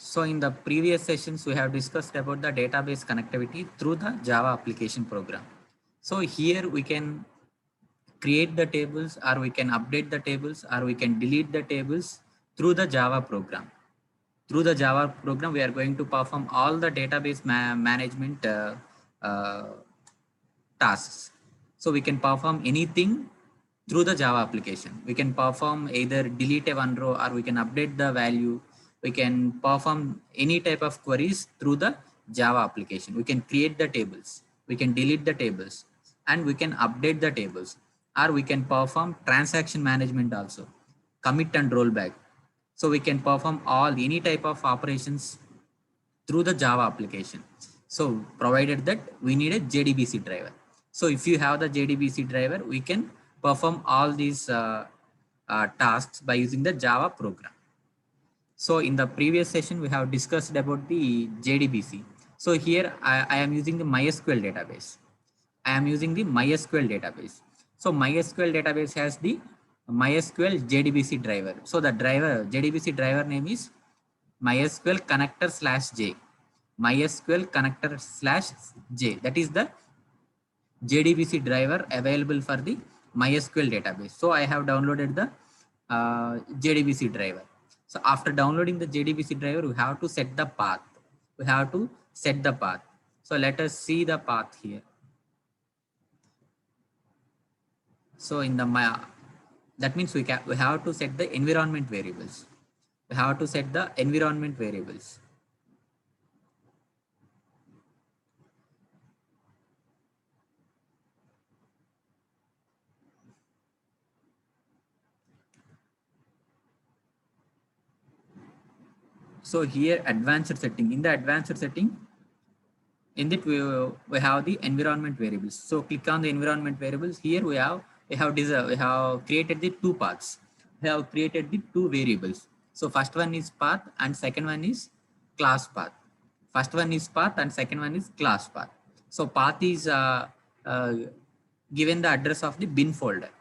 So in the previous sessions, we have discussed about the database connectivity through the Java application program. So here we can create the tables, or we can update the tables, or we can delete the tables through the Java program. Through the Java program, we are going to perform all the database management uh, tasks. So we can perform anything through the Java application. We can perform either delete a one row, or we can update the value. We can perform any type of queries through the Java application. We can create the tables, we can delete the tables, and we can update the tables, or we can perform transaction management also, commit and rollback. So we can perform all any type of operations through the Java application. So provided that we need a JDBC driver. So if you have the JDBC driver, we can perform all these tasks by using the Java program. So in the previous session, we have discussed about the JDBC. So here I am using the MySQL database. I am using the MySQL database. So MySQL database has the MySQL JDBC driver. So the driver JDBC driver name is MySQL connector /j. MySQL connector /j. That is the JDBC driver available for the MySQL database. So I have downloaded the JDBC driver. So after downloading the JDBC driver, we have to set the path. We have to set the path. So let us see the path here. So in the that means we have to set the environment variables. We have to set the environment variables. So here advanced setting, in the advanced setting, in that we have the environment variables. So click on the environment variables. Here we have created the two paths. We have created the two variables. So first one is path and second one is class path. First one is path and second one is class path. So path is given the address of the bin folder.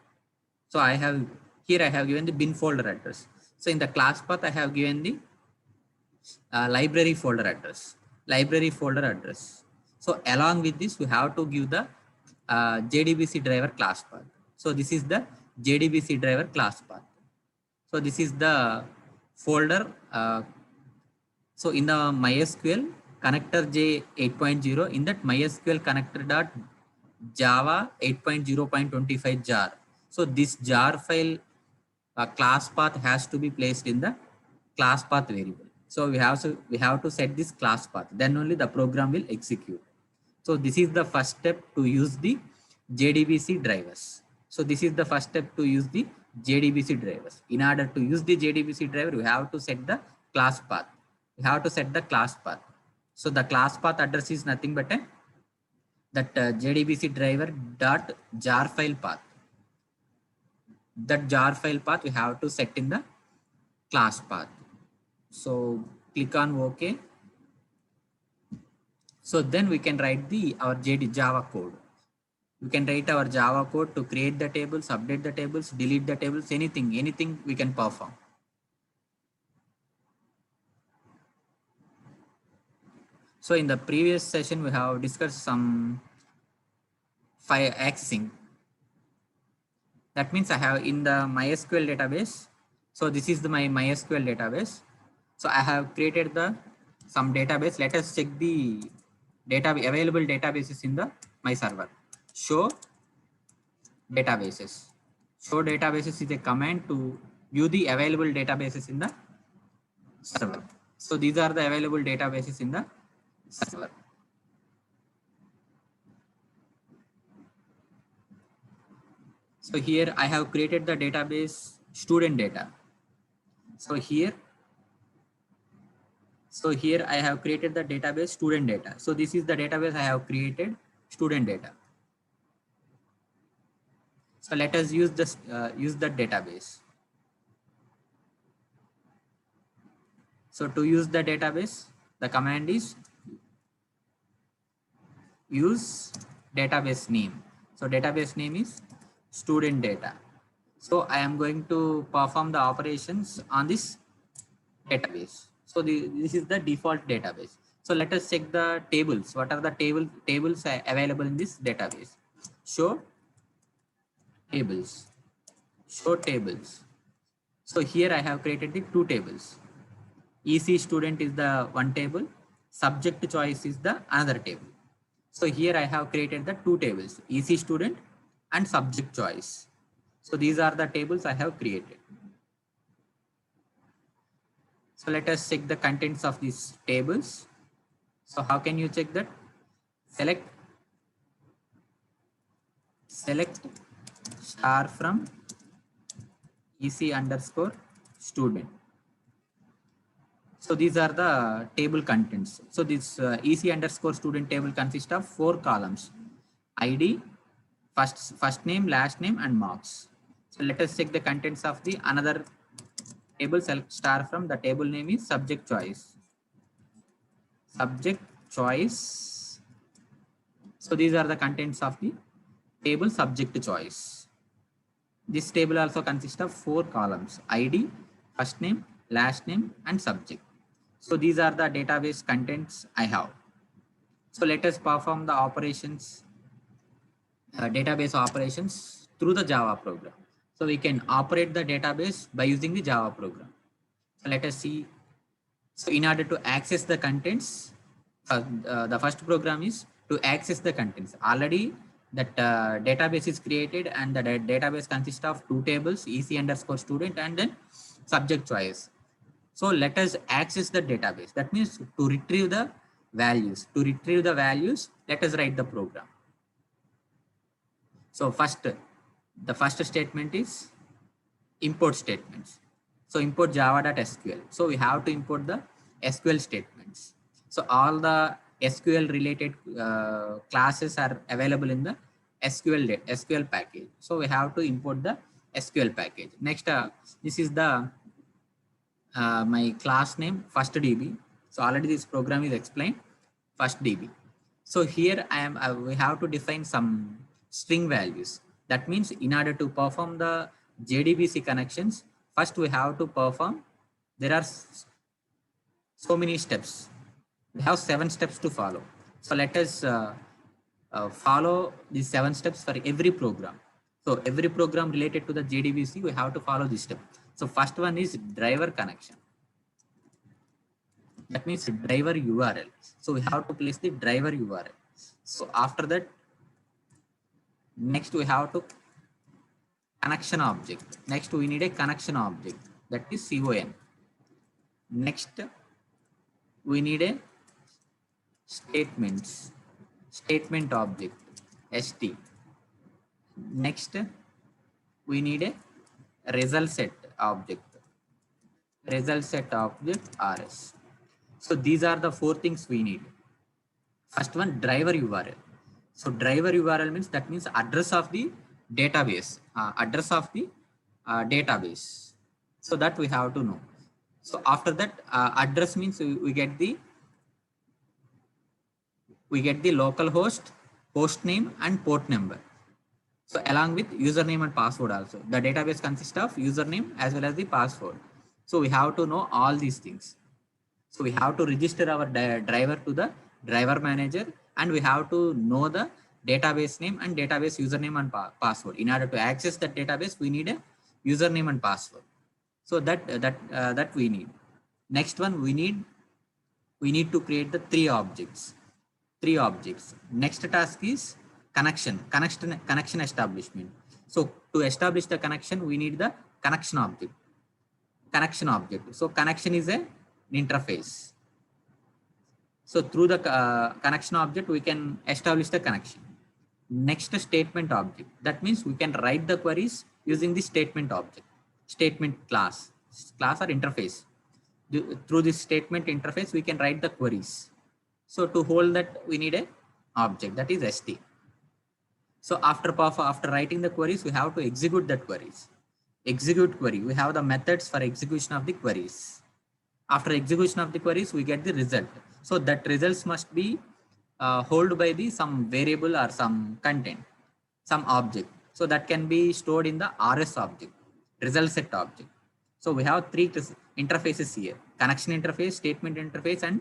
So I have given the bin folder address. So in the class path, I have given the library folder address. So along with this, we have to give the JDBC driver class path. So this is the JDBC driver class path. So this is the folder. So in the MySQL connector J 8.0, in that MySQL connector dot Java 8.0.25 jar. So this jar file class path has to be placed in the class path variable. So we have to set this class path. Then only the program will execute. So this is the first step to use the JDBC drivers. So this is the first step to use the JDBC drivers. In order to use the JDBC driver, we have to set the class path. We have to set the class path. So the class path address is nothing but that JDBC driver dot jar file path. That jar file path we have to set in the class path. So click on OK. So then we can write our Java code. We can write our Java code to create the tables, update the tables, delete the tables, anything we can perform. So in the previous session, we have discussed some file accessing. That means I have in the MySQL database. So this is my MySQL database. So I have created some database. Let us check the available databases in my server. Show databases. Show databases is a command to view the available databases in the server. So these are the available databases in the server. So here I have created the database student data. So here I have created the database student data. So this is the database I have created, student data. So let us use this use that database. So to use the database, the command is use database name. So database name is student data. So I am going to perform the operations on this database. So this is the default database. So let us check the tables. What are the tables available in this database? Show tables. Show tables. So here I have created the two tables. EC student is the one table. Subject choice is the another table. So here I have created the two tables, EC student and subject choice. So these are the tables I have created. So let us check the contents of these tables. So how can you check that? Select star from EC underscore student. So these are the table contents. So this EC underscore student table consists of 4 columns: ID, first name, last name, and marks. So let us check the contents of the another table. Select star from the table name is subject choice. Subject choice. So these are the contents of the table subject choice. This table also consists of 4 columns: ID, first name, last name, and subject. So these are the database contents I have. So let us perform the operations, database operations through the Java program. So we can operate the database by using the Java program. So let us see. So in order to access the contents, the first program is to access the contents. Already that database is created, and the database consists of 2 tables, EC underscore student and then subject choice. So let us access the database. That means to retrieve the values. To retrieve the values, let us write the program. So the first statement is import statements. So import java.sql. So we have to import the SQL statements. So all the SQL related classes are available in the SQL package. So we have to import the SQL package. Next, this is the my class name first DB. So already this program is explained, first DB. So here we have to define some string values. That means in order to perform the JDBC connections, first we have to perform, there are so many steps. We have 7 steps to follow. So let us follow these 7 steps for every program. So every program related to the JDBC, we have to follow this step. So first one is driver connection. That means driver URL. So we have to place the driver URL. So after that, next we have to connection object. Next we need a connection object, that is CON. Next we need a statement object, ST. Next we need a result set object, RS. So these are the 4 things we need. First one, driver URL. So driver URL means, that means address of the database, database. So that we have to know. So after that, address means we get the local host name and port number. So along with username and password also. The database consists of username as well as the password. So we have to know all these things. So we have to register our driver to the driver manager, and we have to know the database name and database username and password. In order to access that database, we need a username and password. So that we need. Next one, we need to create the 3 objects. Next task is connection establishment. So to establish the connection, we need the connection object. So connection is an interface. So through the connection object, we can establish the connection. Next, statement object. That means we can write the queries using the statement object, statement class or interface. Through this statement interface, we can write the queries. So to hold that, we need a object, that is ST. So after writing the queries, we have to execute that queries. Execute query. We have the methods for execution of the queries. After execution of the queries, we get the result. So that results must be held by the some variable or some content, some object. So that can be stored in the RS object, result set object. So we have 3 interfaces here: connection interface, statement interface, and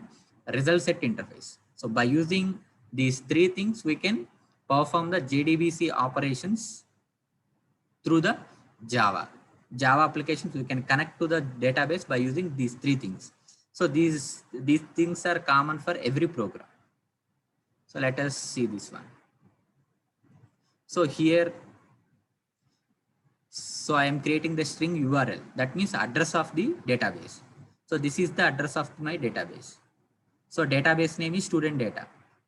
result set interface. So by using these three things, we can perform the JDBC operations through the Java. Java applications, we can connect to the database by using these three things. So these things are common for every program. So let us see this one. So here, so I am creating the string URL. That means address of the database. So this is the address of my database. So database name is student data.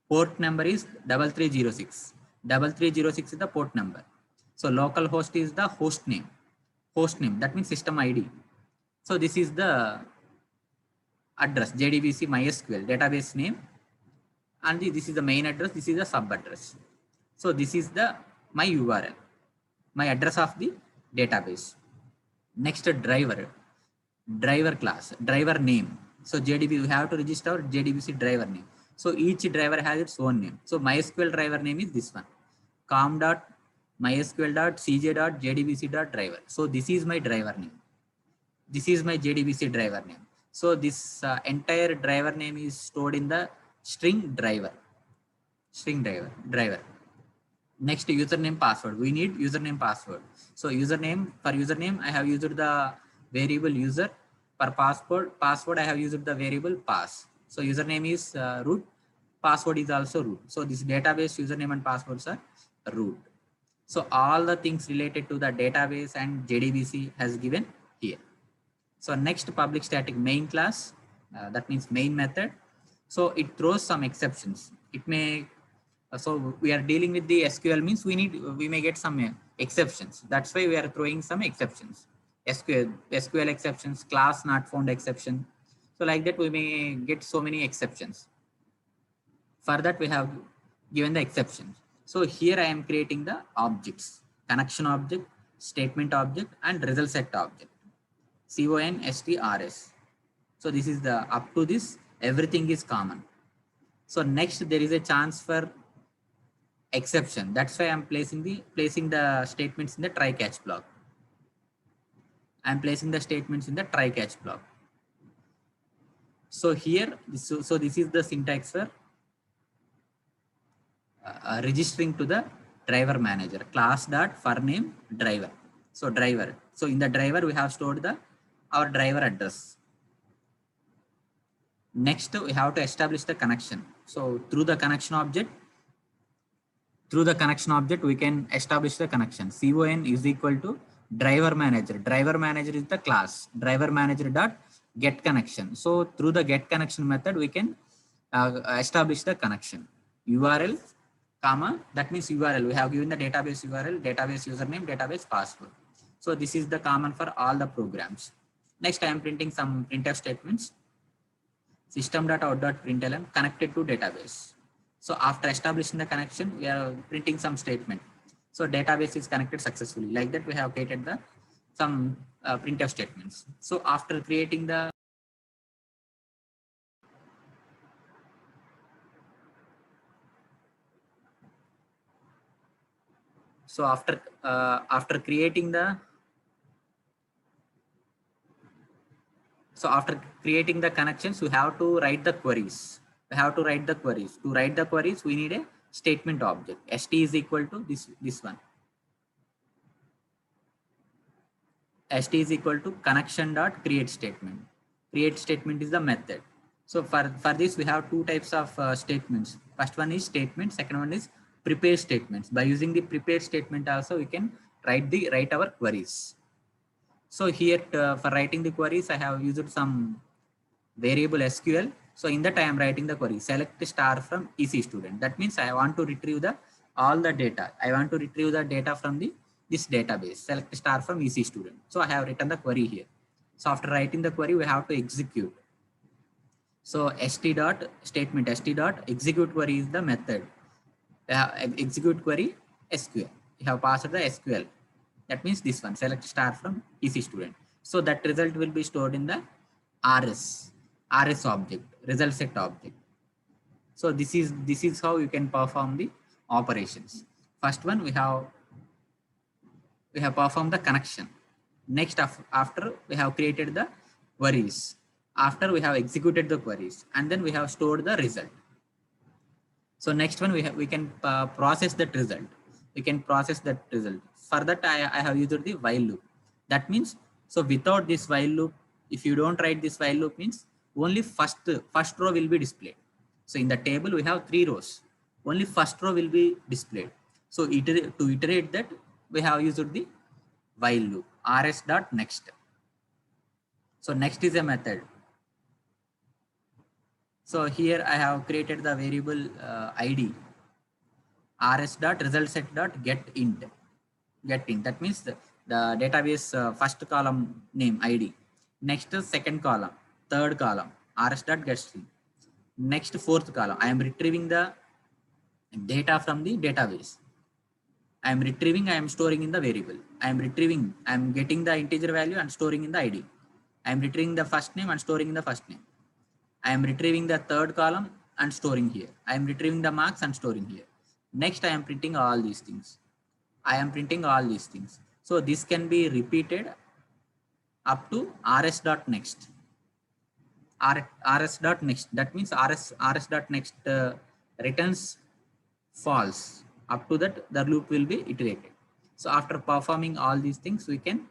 Port number is 3306. 3306 is the port number. So localhost is the host name. Host name, that means system ID. So this is the address, JDBC MySQL database name. And this is the main address. This is the sub address. So this is the my URL, my address of the database. Next, driver class, driver name. So JDB, you have to register JDBC driver name. So each driver has its own name. So MySQL driver name is this one, com.mysql.cj.jdbc.driver. So this is my driver name. This is my JDBC driver name. So this entire driver name is stored in the string driver. Next, username password. We need username password. So username, for username, I have used the variable user. For password, I have used the variable pass. So username is root, password is also root. So this database username and passwords are root. So all the things related to the database and JDBC has given here. So next, public static main class, that means main method. So it throws some exceptions. It may, so we are dealing with the SQL, means we may get some exceptions. That's why we are throwing some exceptions. SQL exceptions, class not found exception. So like that, we may get so many exceptions. For that, we have given the exceptions. So here I am creating the objects: connection object, statement object, and result set object. CONSTRS. So this is the, up to this, everything is common. So next, there is a chance for exception. That's why I'm placing the statements in the try catch block. I'm placing the statements in the try catch block. So here, so this is the syntax for registering to the driver manager, class dot for name driver. So driver. So in the driver, we have stored our driver address. Next, we have to establish the connection. So through the connection object, we can establish the connection. CON is equal to driver manager. Driver manager is the class. Driver manager dot get connection. So through the get connection method, we can establish the connection. URL, comma, that means URL. We have given the database URL, database username, database password. So this is the common for all the programs. Next, I am printing some printf statements. System.out.println connected to database. So after establishing the connection, we are printing some statement. So database is connected successfully. Like that, we have created some printf statements. So after creating the after creating the connections, we have to write the queries. To write the queries, we need a statement object. ST is equal to this one. ST is equal to connection dot create statement. Create statement is the method. So for this, we have two types of statements. First one is statement. Second one is prepare statements. By using the prepare statement also, we can write our queries. So here for writing the queries, I have used some variable SQL. So in that, I am writing the query: select star from EC student. That means I want to retrieve all the data. I want to retrieve the data from this database. Select star from EC student. So I have written the query here. So after writing the query, we have to execute. So st dot statement, st dot execute query is the method. Execute query SQL. You have passed the SQL. That means this one, select star from EC student. So that result will be stored in the RS object, result set object. So this is how you can perform the operations. First one, we have performed the connection. Next, after we have created queries. After we have executed the queries and then we have stored the result. So next one we can process that result. We can process that result. For that I have used the while loop. That means, so without this while loop, if you don't write this while loop, means only first row will be displayed. So in the table we have 3 rows. Only first row will be displayed. So to iterate that, we have used the while loop, rs.next. So next is a method. So here I have created the variable ID rs.resultset.getInt. GetInt, that means the database first column name ID. Next second column, third column rs.getString. Next fourth column, I am retrieving the data from the database. I am retrieving, I am storing in the variable. I am retrieving, I am getting the integer value and storing in the ID. I am retrieving the first name and storing in the first name. I am retrieving the third column and storing here. I am retrieving the marks and storing here. Next, I am printing all these things. I am printing all these things. So this can be repeated up to rs.next. rs.next, that means rs.next returns false. Up to that, the loop will be iterated. So after performing all these things, we can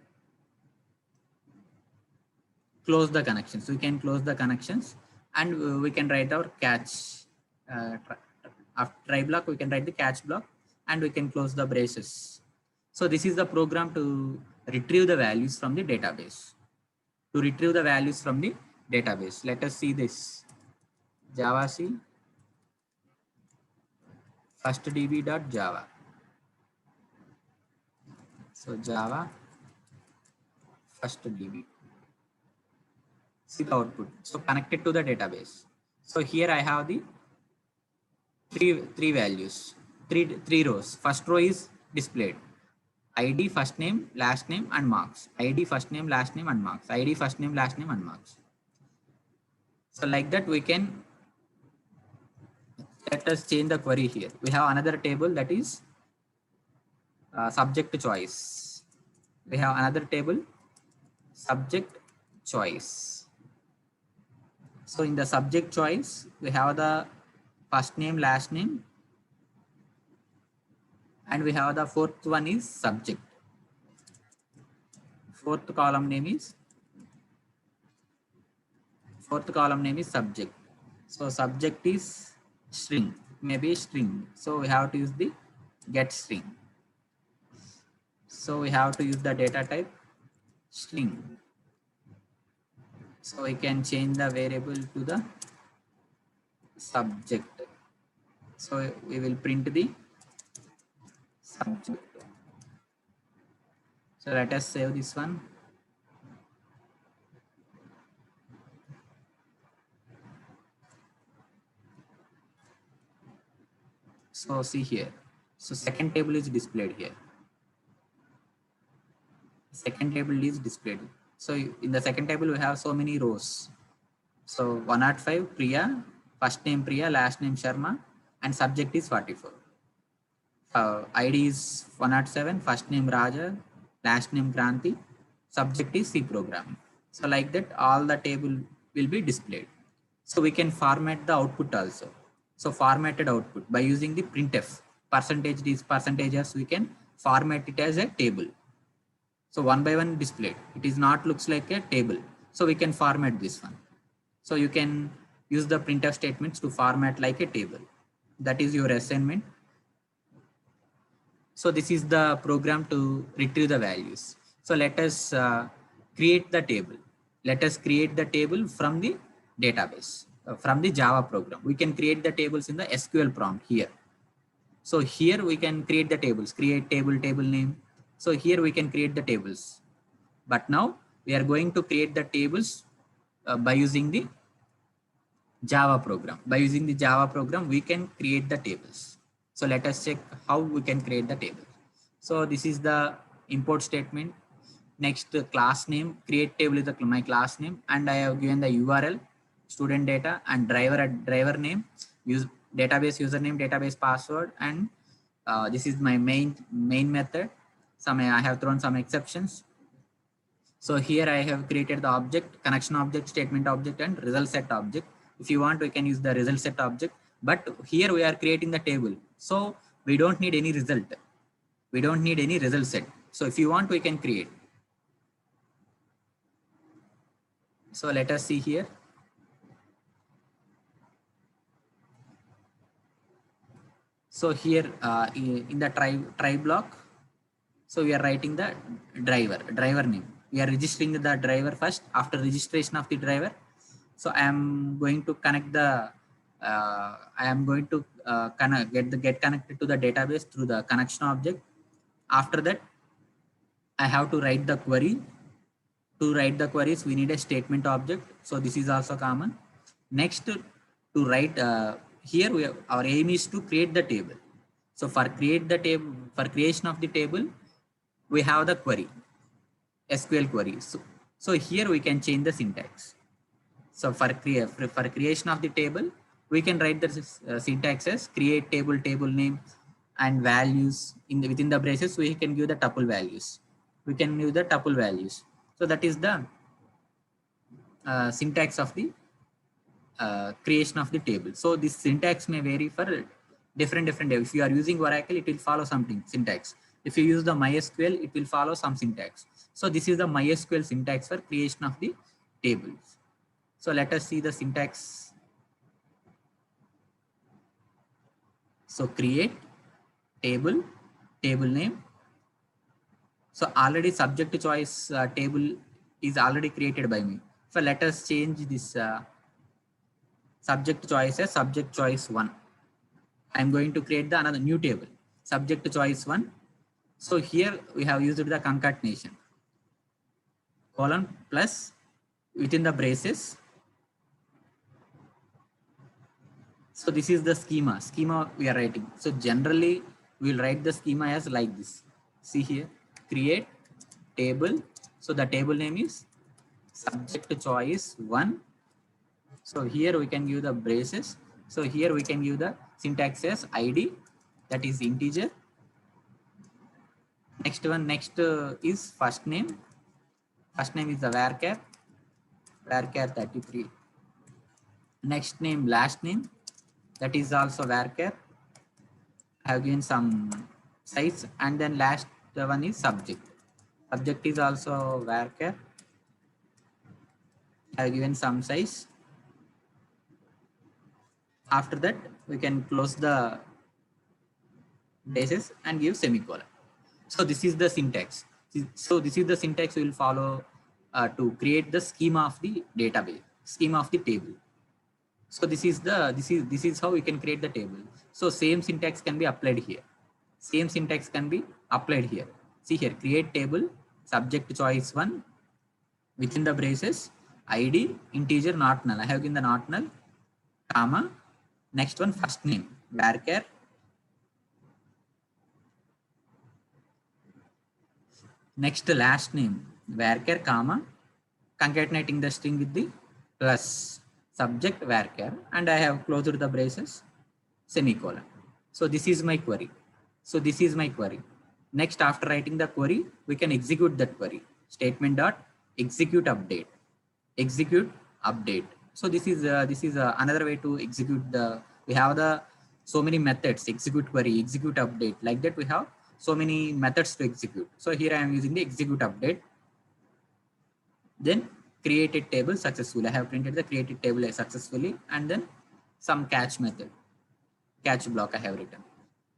close the connections. We can close the connections and we can write our catch. After try block, we can write the catch block and we can close the braces. So this is the program to retrieve the values from the database. To retrieve the values from the database. Let us see this. Javac firstdb.java. So Java firstdb. See the output. So connected to the database. So here I have the three values, three rows. First row is displayed. ID, first name, last name, and marks. ID, first name, last name, and marks. ID, first name, last name, and marks. So like that we can, let us change the query here. We have another table, that is subject choice. We have another table, subject choice. So in the subject choice, we have the first name, last name, and we have the fourth one is subject. Fourth column name is subject. So subject is string, maybe string. So we have to use the get string. So we have to use the data type string. So we can change the variable to the subject. So we will print the subject. So let us save this one. So see here. So second table is displayed here. Second table is displayed. So in the second table, we have so many rows. So 105 Priya, first name Priya, last name Sharma, and subject is 44. ID is 107, first name Raja, last name Kranti, subject is C programming. So like that, all the table will be displayed. So we can format the output also. So formatted output by using the printf, percentage these percentages, we can format it as a table. So one by one displayed. It is not looks like a table. So we can format this one. So you can use the printf statements to format like a table. That is your assignment. So this is the program to retrieve the values. So let us create the table. Let us create the table from the database, from the Java program. We can create the tables in the SQL prompt here. So here we can create the tables, create table, table name. So here we can create the tables. But now we are going to create the tables by using the Java program. By using the Java program, we can create the tables. So let us check how we can create the table. So this is the import statement. Next, class name, create table is my class name, and I have given the URL, student data, and driver name, database username, database password, and this is my main method. I have thrown some exceptions. So here I have created the object, connection object, statement object, and result set object. If you want, we can use the result set object, but here we are creating the table. So we don't need any result. We don't need any result set. So if you want, we can create. So let us see here. So here in the try block, so we are writing the driver name. We are registering the driver first. After registration of the driver, so I am going to connect the I am going to get connected to the database through the connection object. After that, I have to write the query. To write the queries, we need a statement object. So this is also common. Next, to write here, our aim is to create the table. So for creation of the table, we have the query, SQL query. So here we can change the syntax. So for creation of the table, we can write the syntax as create table name and values within the braces. We can give the tuple values. We can use the tuple values. So that is the syntax of the creation of the table. So this syntax may vary for different. If you are using Oracle, it will follow something syntax. If you use the MySQL, it will follow some syntax. So this is the MySQL syntax for creation of the tables. So let us see the syntax. So create table name. So already subject choice table is already created by me. So let us change this subject choice as subject choice 1. I'm going to create the another new table, subject choice 1. So here we have used the concatenation, colon plus within the braces. So this is the schema we are writing. So generally we'll write the schema as like this. See here, create table. So the table name is subject choice 1. So here we can give the braces. So here we can give the syntax as ID, that is integer. Next is first name. First name is the varchar 33. Next name, last name, that is also varchar. I have given some size, and then last one is subject. Subject is also varchar. I have given some size. After that, we can close the braces and give semicolon. So this is the syntax. So this is the syntax we will follow to create the schema of the database, schema of the table. So this is how we can create the table. So same syntax can be applied here. Same syntax can be applied here. See here, create table, subject choice 1, within the braces, ID, integer, not null. I have given the not null, comma. Next one, first name, varchar. Next, last name, varchar, comma, concatenating the string with the plus subject varchar, and I have closed the braces, semicolon. So this is my query. Next, after writing the query, we can execute that query. Statement dot execute update. So this is another way to execute the. We have the so many methods: execute query, execute update. Like that, we have so many methods to execute. So here I am using the execute update. Then created table successfully. I have printed the created table successfully, and then some catch method, catch block I have written.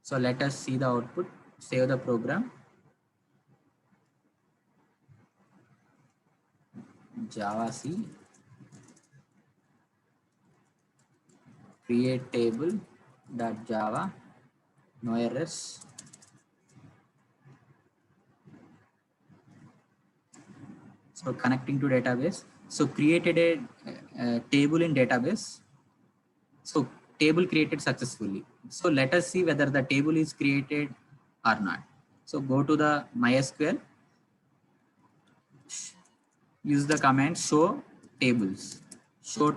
So let us see the output. Save the program. Java C create table dot Java, no errors. So connecting to database. So created a table in database. So table created successfully. So let us see whether the table is created or not. So go to the MySQL, use the command show tables. So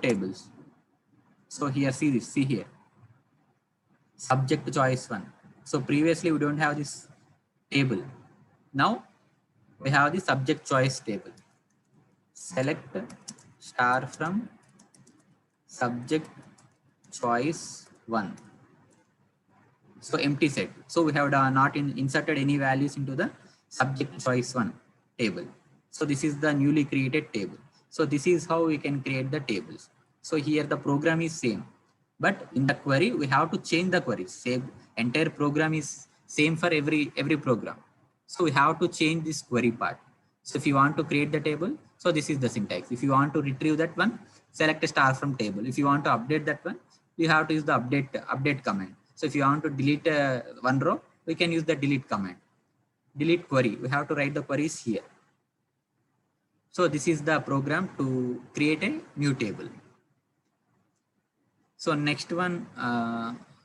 here, see here, subject choice 1. So previously we don't have this table. Now we have the subject choice table. select star from subject choice 1. So empty set. So we have not inserted any values into the subject choice 1 table. So this is the newly created table. So this is how we can create the tables. So here the program is same, but in the query we have to change the query. Same entire program is same for every program. So we have to change this query part. So if you want to create the table, so this is the syntax. If you want to retrieve that one, select a star from table. If you want to update that one, you have to use the update command. So if you want to delete one row, we can use the delete command. Delete query, we have to write the queries here. So this is the program to create a new table. So next one,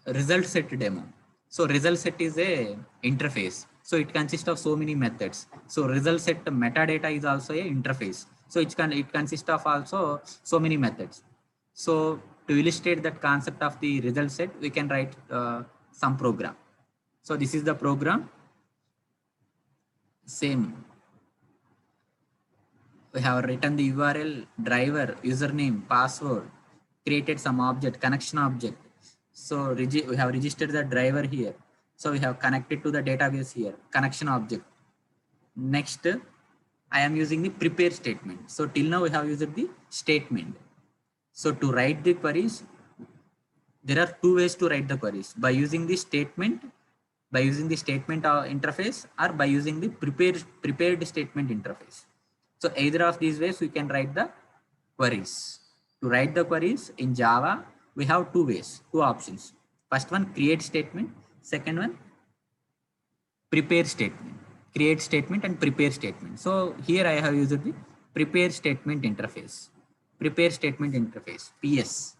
result set demo. So result set is a interface. So it consists of so many methods. So result set metadata is also a interface. So it consists of also so many methods. So to illustrate that concept of the result set, we can write some program. So this is the program. Same. We have written the URL, driver, username, password, created some object, connection object. So we have registered the driver here. So we have connected to the database here, connection object. Next, I am using the prepare statement. So till now we have used the statement. So to write the queries, there are two ways to write the queries: by using the statement, interface, or by using the prepared statement interface. So either of these ways we can write the queries. To write the queries in Java, we have two ways, two options. First one, create statement. Second one, prepare statement. Create statement and prepare statement. So here I have used the prepare statement interface. Prepare statement interface, PS.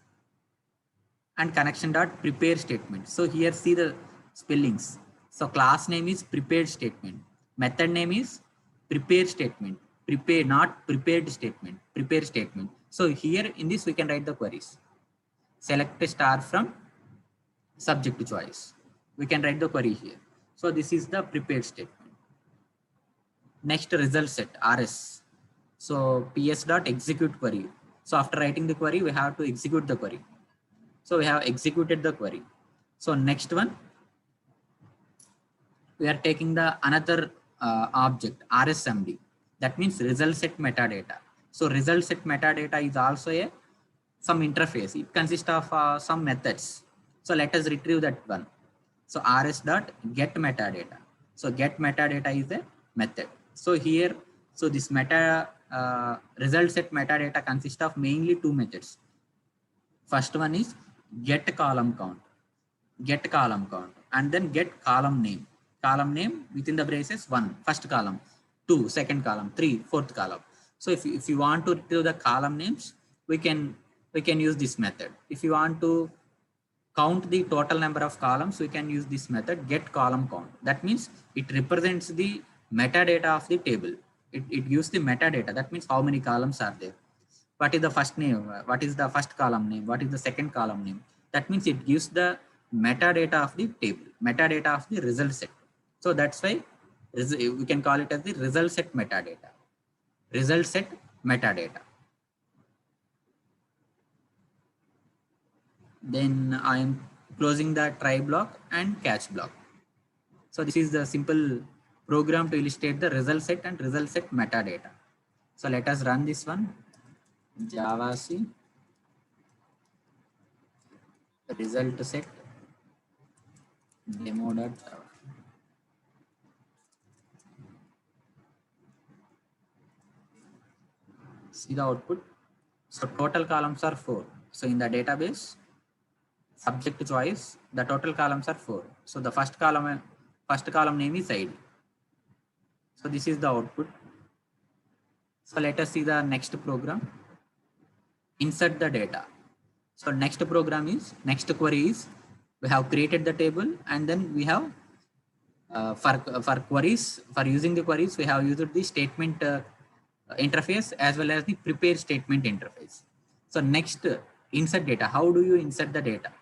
And connection dot prepare statement. So here see the spellings. So class name is prepared statement. Method name is prepare statement. Prepare, not prepared statement. Prepare statement. So here in this we can write the queries. Select a star from subject choice. We can write the query here. So this is the prepared statement. Next, result set, RS. So PS dot execute query. So after writing the query, we have to execute the query. So we have executed the query. So next one, we are taking the another object, RSMD. That means result set metadata. So result set metadata is also a some interface. It consists of some methods. So let us retrieve that one. So rs dot get metadata. So get metadata is a method. So here, so this result set metadata consists of mainly two methods. First one is get column count, and then get column name. Column name within the braces 1, first column, 2, second column, 3, fourth column. So if you want to retrieve the column names, we can use this method. If you want to count the total number of columns, we can use this method, get column count. That means it represents the metadata of the table. It gives the metadata. That means how many columns are there. What is the first name? What is the first column name? What is the second column name? That means it gives the metadata of the table, metadata of the result set. So that's why we can call it as the result set metadata. Result set metadata. Then I am closing the try block and catch block. So this is the simple program to illustrate the result set and result set metadata. So let us run this one. Java C result set demo.java. See the output. So total columns are 4. So in the database, subject choice, the total columns are 4. So the first column name is ID. So this is the output. So let us see the next program. Insert the data. So next query is, we have created the table, and then we have for using the queries, we have used the statement interface as well as the prepare statement interface. So next, insert data. How do you insert the data?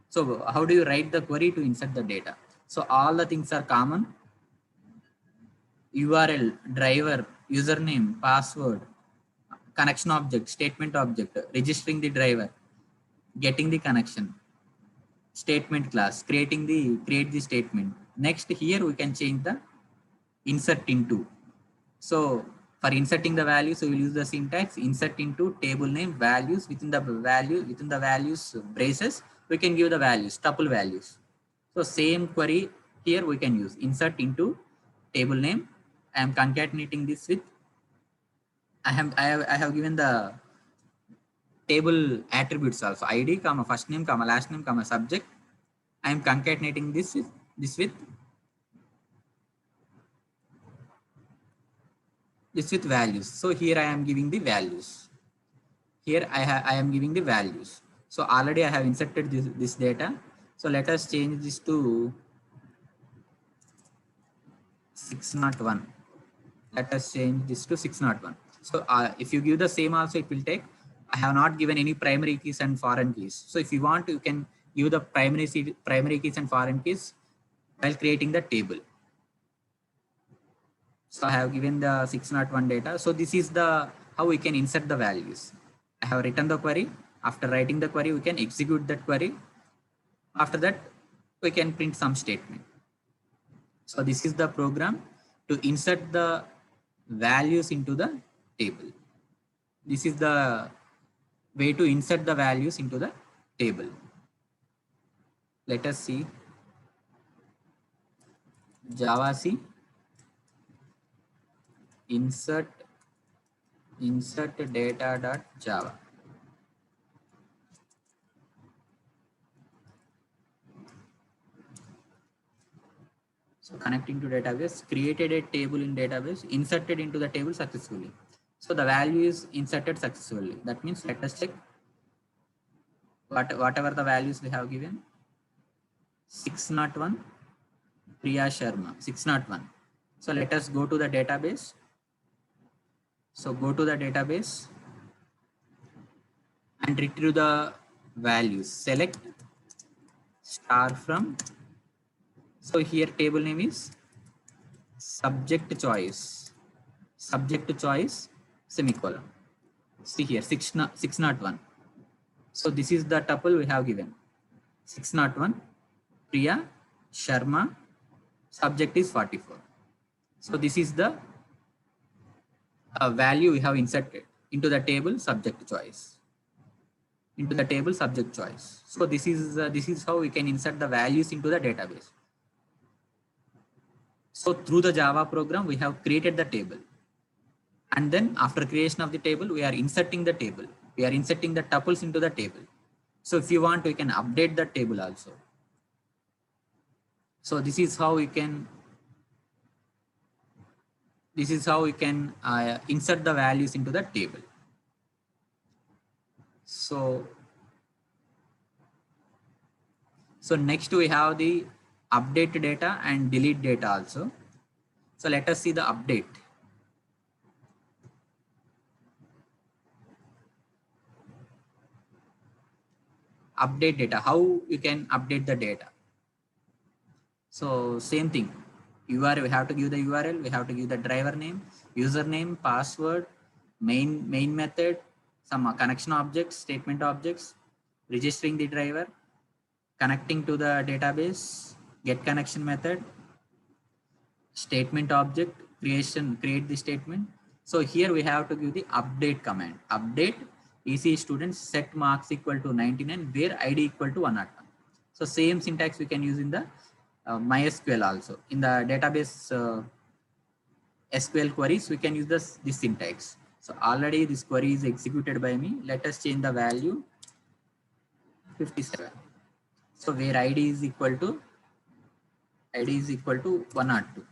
So how do you write the query to insert the data? So all the things are common. URL, driver, username, password, connection object, statement object, registering the driver, getting the connection, statement class, create the statement. Next here we can change the insert into. So for inserting the values, we will use the syntax insert into table name values. Within the values braces, we can give the values, tuple values. So same query here we can use insert into table name. I am concatenating this with I have given the table attributes also ID, comma first name, comma last name, comma subject. I am concatenating this with values. So here I am giving the values. Here I am giving the values. So already I have inserted this data. So let us change this to 601. Let us change this to 601. So if you give the same also, it will take. I have not given any primary keys and foreign keys. So if you want, you can give the primary keys and foreign keys while creating the table. So I have given the 601 data. So this is the how we can insert the values. I have written the query. After writing the query, we can execute that query. After that, we can print some statement. So this is the program to insert the values into the table. This is the way to insert the values into the table. Let us see Java C insert data.java. So connecting to database, created a table in database, inserted into the table successfully. So the value is inserted successfully. That means let us check whatever the values we have given. 601 Priya Sharma, 601. So let us go to the database. So go to the database and retrieve the values. Select star from. So here table name is subject choice semicolon. See here 601. So this is the tuple we have given. 601 Priya Sharma, subject is 44. So this is the value we have inserted into the table subject choice. So this is how we can insert the values into the database. So through the Java program, we have created the table. And then after creation of the table, we are inserting the table. We are inserting the tuples into the table. So if you want, we can update the table also. So this is how we can insert the values into the table. So next we have the update data and delete data also. So let us see the update. Update data, how you can update the data. So same thing, URL, we have to give the URL, we have to give the driver name, username, password, main method, some connection objects, statement objects, registering the driver, connecting to the database, get connection method, statement object, create the statement. So here we have to give the update command. Update EC students set marks equal to 99 where ID equal to 101. So same syntax we can use in the MySQL also. In the database SQL queries, we can use this syntax. So already this query is executed by me. Let us change the value 57. So where ID is equal to 102.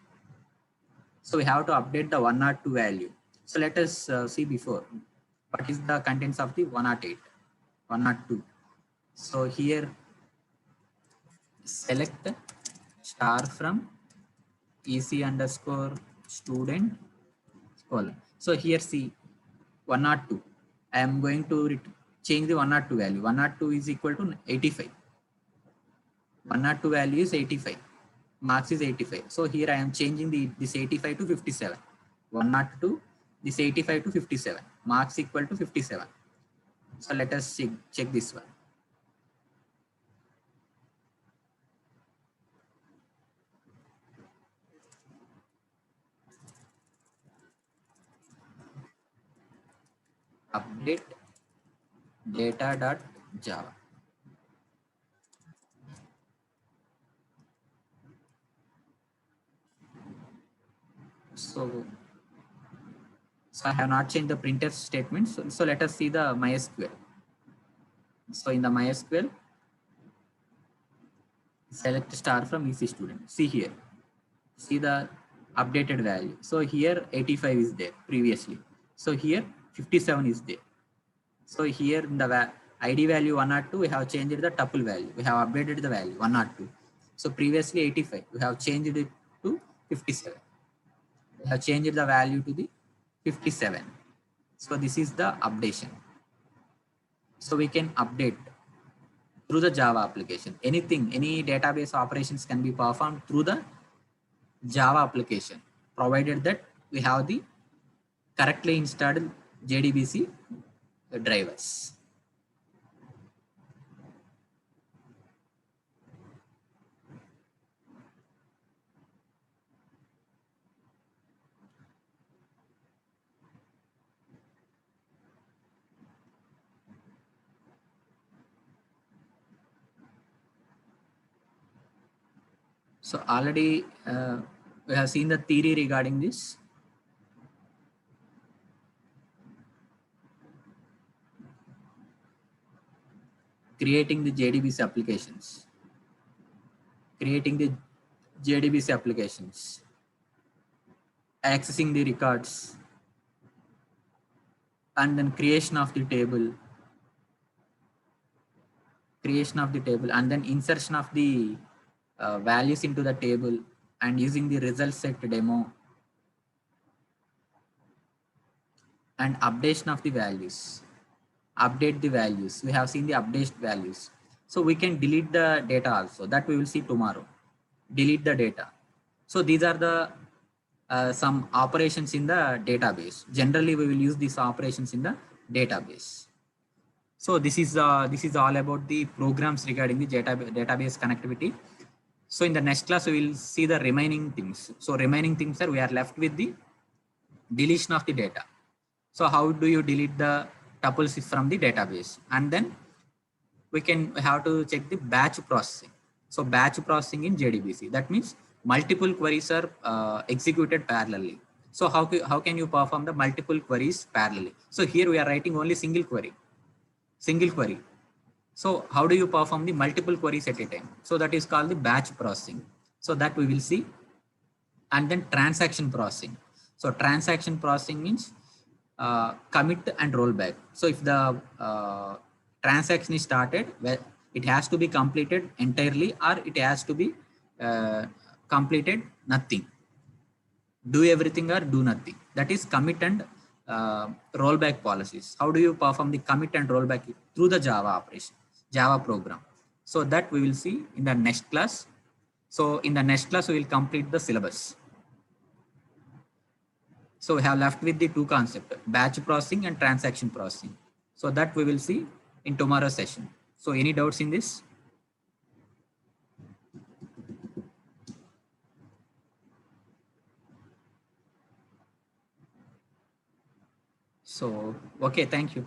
So we have to update the 102 value. So let us see before what is the contents of the 108, 102. So here select star from EC underscore student colon. So here see 102. I am going to change the 102 value. 102 is equal to 85. 102 value is 85. Marks is 85. So here I am changing this 85 to 57. 102 This 85 to 57. Marks equal to 57. So let us check this one. Update data.java. So I have not changed the printf statement. So let us see the MySQL. So in the MySQL, select star from EC student. See here. See the updated value. So here 85 is there previously. So here 57 is there. So here in the ID value 102, we have changed the tuple value. We have updated the value 102. So previously 85, we have changed it to 57. We have changed the value to the 57. So this is the updation. So we can update through the Java application. Anything, any database operations can be performed through the Java application, provided that we have the correctly installed JDBC drivers. So already we have seen the theory regarding this. Creating the JDBC applications. Creating the JDBC applications. Accessing the records. And then creation of the table. Creation of the table and then insertion of the values into the table and using the result set demo and updation of the values. Update the values. We have seen the update values. So we can delete the data also. That we will see tomorrow. Delete the data. So these are the some operations in the database. Generally, we will use these operations in the database. So this is all about the programs regarding the database connectivity. So in the next class, we will see the remaining things. So remaining things are we are left with the deletion of the data. So how do you delete the tuples from the database? And then we have to check the batch processing. So batch processing in JDBC. That means multiple queries are executed parallelly. So how can you perform the multiple queries parallelly? So here we are writing only single query. So how do you perform the multiple queries at a time? So that is called the batch processing. So that we will see. And then transaction processing. So transaction processing means commit and rollback. So if the transaction is started, well, it has to be completed entirely or it has to be completed nothing. Do everything or do nothing. That is commit and rollback policies. How do you perform the commit and rollback through the Java operation, Java program? So that we will see in the next class. So in the next class, we will complete the syllabus. So we have left with the two concepts, batch processing and transaction processing. So that we will see in tomorrow's session. So any doubts in this? So, okay, thank you.